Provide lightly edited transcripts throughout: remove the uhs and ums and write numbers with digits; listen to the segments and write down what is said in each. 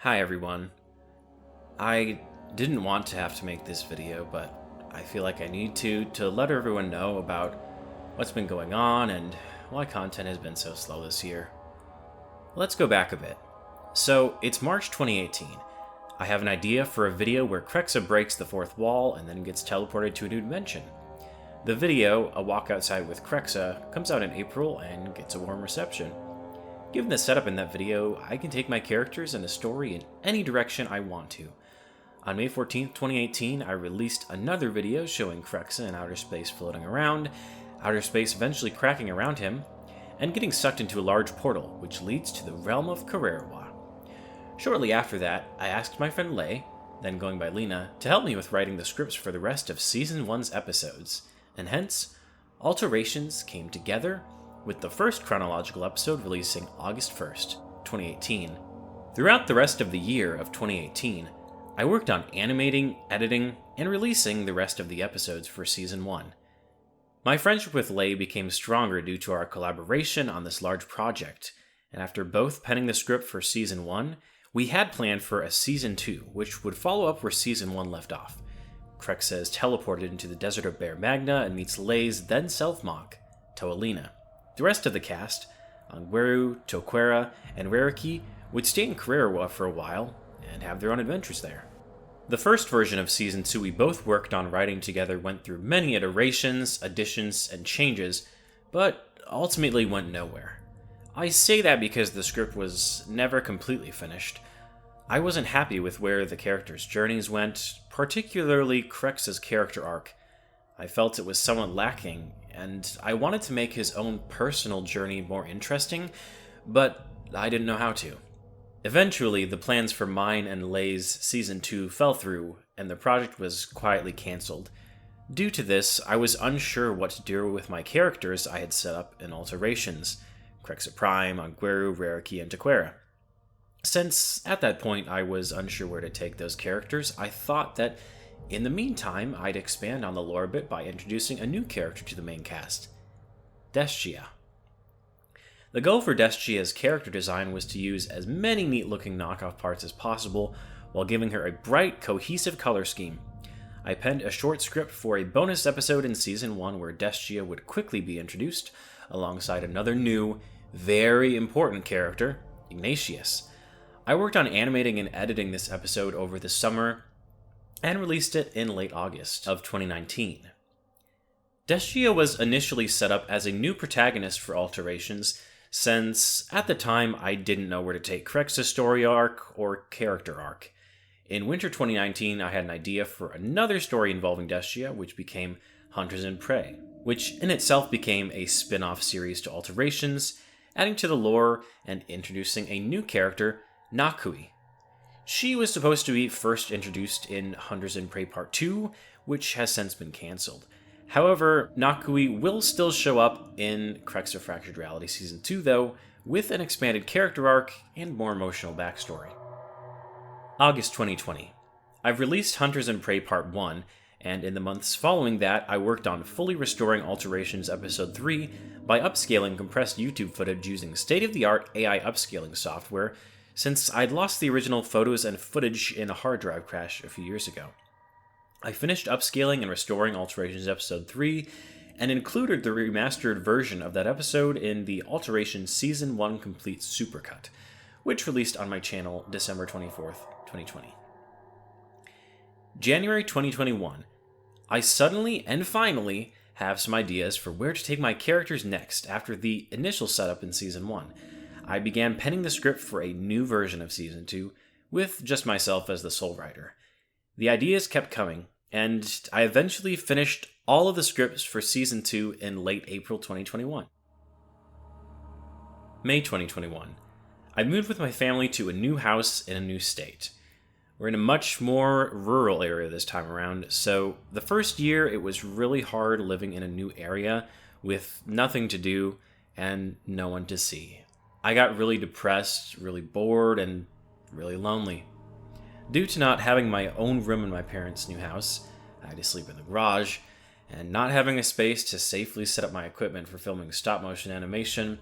Hi everyone. I didn't want to have to make this video, but I feel like I need to let everyone know about what's been going on and why content has been so slow this year. Let's go back a bit. So, it's March 2018. I have an idea for a video where Krexa breaks the fourth wall and then gets teleported to a new dimension. The video, A Walk Outside with Krexa, comes out in April and gets a warm reception. Given the setup in that video, I can take my characters and the story in any direction I want to. On May 14th, 2018, I released another video showing Krexa in outer space floating around, outer space eventually cracking around him, and getting sucked into a large portal, which leads to the realm of Krexa. Shortly after that, I asked my friend Lei, then going by Lena, to help me with writing the scripts for the rest of Season 1's episodes, and hence, Alterations came together, with the first chronological episode releasing August 1st, 2018. Throughout the rest of the year of 2018, I worked on animating, editing, and releasing the rest of the episodes for Season 1. My friendship with Lei became stronger due to our collaboration on this large project, and after both penning the script for Season 1, we had planned for a Season 2, which would follow up where Season 1 left off. Krexa is teleported into the desert of Bear Magna and meets Lei's then self-mock, Toalina. The rest of the cast, Anguirru, Toquera, and Rariki, would stay in Krexa for a while and have their own adventures there. The first version of Season 2 we both worked on writing together went through many iterations, additions, and changes, but ultimately went nowhere. I say that because the script was never completely finished. I wasn't happy with where the characters' journeys went, particularly Krexa's character arc. I felt it was somewhat lacking, and I wanted to make his own personal journey more interesting, but I didn't know how to. Eventually, the plans for mine and Lei's Season 2 fell through, and the project was quietly cancelled. Due to this, I was unsure what to do with my characters I had set up in Alterations, Krexa Prime, Anguirru, Rariki, and Toquera. Since, at that point, I was unsure where to take those characters, I thought that in the meantime, I'd expand on the lore a bit by introducing a new character to the main cast, Destia. The goal for Destia's character design was to use as many neat-looking knockoff parts as possible while giving her a bright, cohesive color scheme. I penned a short script for a bonus episode in Season 1 where Destia would quickly be introduced, alongside another new, very important character, Ignatius. I worked on animating and editing this episode over the summer, and released it in late August of 2019. Destia was initially set up as a new protagonist for Alterations, since at the time I didn't know where to take Krexa's story arc or character arc. In winter 2019, I had an idea for another story involving Destia, which became Hunters and Prey, which in itself became a spin-off series to Alterations, adding to the lore and introducing a new character, Nakui. She was supposed to be first introduced in Hunters and Prey Part 2, which has since been cancelled. However, Nakui will still show up in Krexa Fractured Reality Season 2, though, with an expanded character arc and more emotional backstory. August 2020. I've released Hunters and Prey Part 1, and in the months following that, I worked on fully restoring Alterations Episode 3 by upscaling compressed YouTube footage using state-of-the-art AI upscaling software, since I'd lost the original photos and footage in a hard drive crash a few years ago. I finished upscaling and restoring Alterations Episode 3, and included the remastered version of that episode in the Alterations Season 1 Complete Supercut, which released on my channel December 24th, 2020. January 2021. I suddenly and finally have some ideas for where to take my characters next after the initial setup in Season 1. I began penning the script for a new version of Season 2, with just myself as the sole writer. The ideas kept coming, and I eventually finished all of the scripts for Season 2 in late April 2021. May 2021. I moved with my family to a new house in a new state. We're in a much more rural area this time around, so the first year it was really hard living in a new area with nothing to do and no one to see. I got really depressed, really bored, and really lonely. Due to not having my own room in my parents' new house, I had to sleep in the garage, and not having a space to safely set up my equipment for filming stop-motion animation,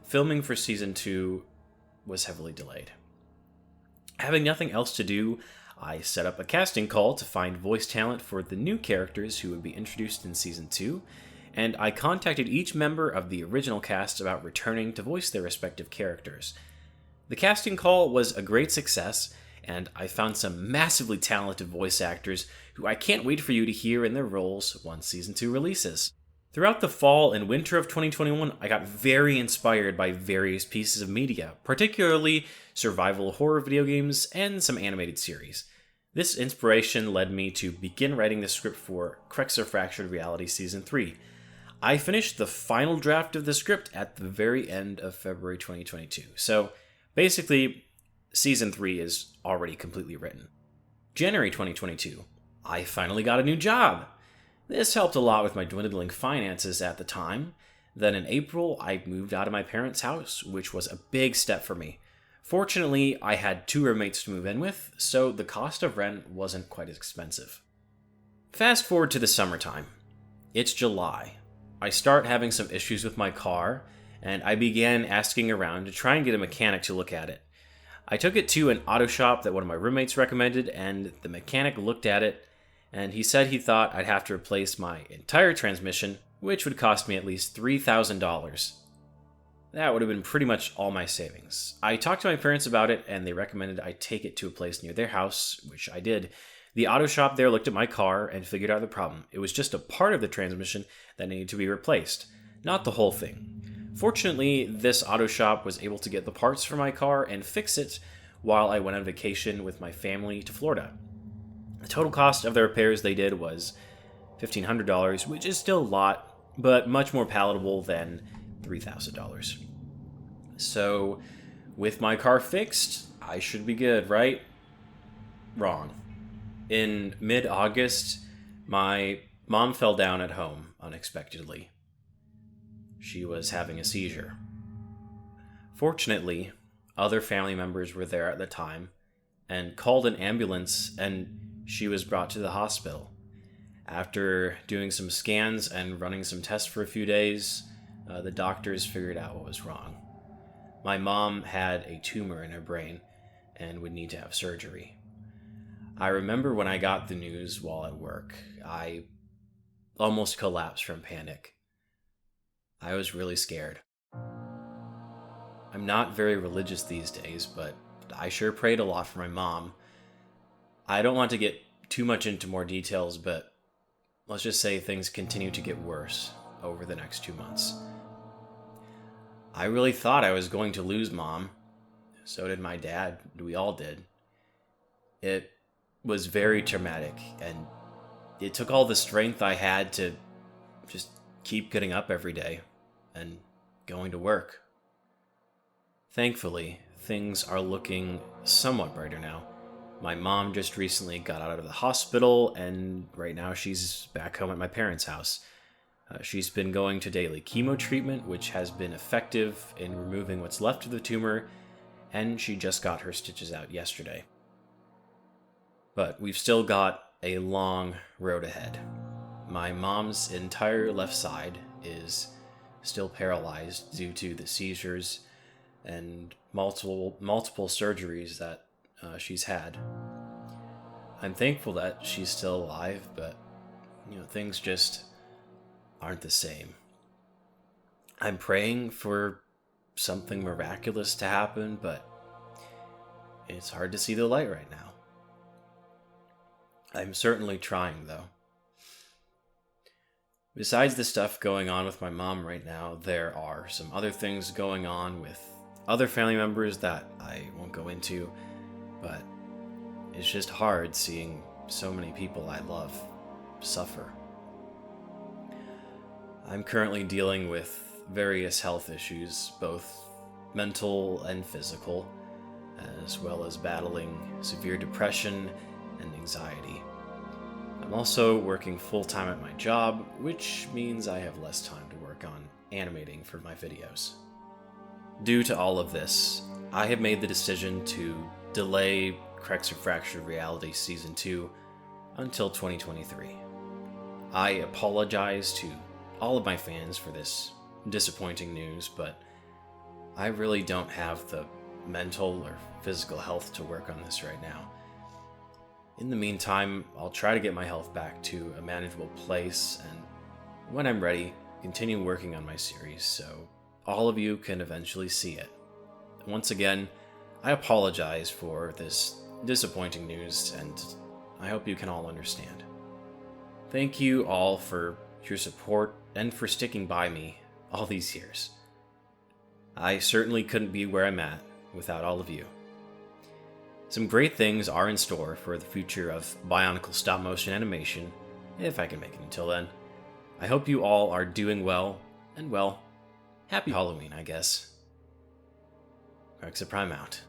filming for Season 2 was heavily delayed. Having nothing else to do, I set up a casting call to find voice talent for the new characters who would be introduced in Season 2, and I contacted each member of the original cast about returning to voice their respective characters. The casting call was a great success, and I found some massively talented voice actors who I can't wait for you to hear in their roles once Season 2 releases. Throughout the fall and winter of 2021, I got very inspired by various pieces of media, particularly survival horror video games and some animated series. This inspiration led me to begin writing the script for Krexa Fractured Reality Season 3. I finished the final draft of the script at the very end of February 2022, so basically, Season 3 is already completely written. January 2022, I finally got a new job. This helped a lot with my dwindling finances at the time. Then in April, I moved out of my parents' house, which was a big step for me. Fortunately, I had 2 roommates to move in with, so the cost of rent wasn't quite as expensive. Fast forward to the summertime. It's July. I start having some issues with my car, and I began asking around to try and get a mechanic to look at it. I took it to an auto shop that one of my roommates recommended, and the mechanic looked at it, and he said he thought I'd have to replace my entire transmission, which would cost me at least $3,000. That would have been pretty much all my savings. I talked to my parents about it, and they recommended I take it to a place near their house, which I did. The auto shop there looked at my car and figured out the problem. It was just a part of the transmission that needed to be replaced, not the whole thing. Fortunately, this auto shop was able to get the parts for my car and fix it while I went on vacation with my family to Florida. The total cost of the repairs they did was $1,500, which is still a lot, but much more palatable than $3,000. So, with my car fixed, I should be good, right? Wrong. In mid-August, my mom fell down at home unexpectedly. She was having a seizure. Fortunately, other family members were there at the time and called an ambulance, and she was brought to the hospital. After doing some scans and running some tests for a few days, the doctors figured out what was wrong. My mom had a tumor in her brain and would need to have surgery. I remember when I got the news while at work, I almost collapsed from panic. I was really scared. I'm not very religious these days, but I sure prayed a lot for my mom. I don't want to get too much into more details, but let's just say things continue to get worse over the next 2 months. I really thought I was going to lose Mom. So did my dad. We all did. It was very traumatic, and it took all the strength I had to just keep getting up every day and going to work. Thankfully, things are looking somewhat brighter now. My mom just recently got out of the hospital, and right now she's back home at my parents' house. She's been going to daily chemo treatment, which has been effective in removing what's left of the tumor, and she just got her stitches out yesterday. But we've still got a long road ahead. My mom's entire left side is still paralyzed due to the seizures and multiple surgeries that she's had. I'm thankful that she's still alive, but things just aren't the same. I'm praying for something miraculous to happen, but it's hard to see the light right now. I'm certainly trying, though. Besides the stuff going on with my mom right now, there are some other things going on with other family members that I won't go into, but it's just hard seeing so many people I love suffer. I'm currently dealing with various health issues, both mental and physical, as well as battling severe depression and anxiety. I'm also working full-time at my job, which means I have less time to work on animating for my videos. Due to all of this, I have made the decision to delay Krexa Fractured Reality Season 2 until 2023. I apologize to all of my fans for this disappointing news, but I really don't have the mental or physical health to work on this right now. In the meantime, I'll try to get my health back to a manageable place, and when I'm ready, continue working on my series so all of you can eventually see it. Once again, I apologize for this disappointing news, and I hope you can all understand. Thank you all for your support and for sticking by me all these years. I certainly couldn't be where I'm at without all of you. Some great things are in store for the future of Bionicle stop-motion animation, if I can make it until then. I hope you all are doing well, and well, happy Halloween, I guess. Krexa Prime out.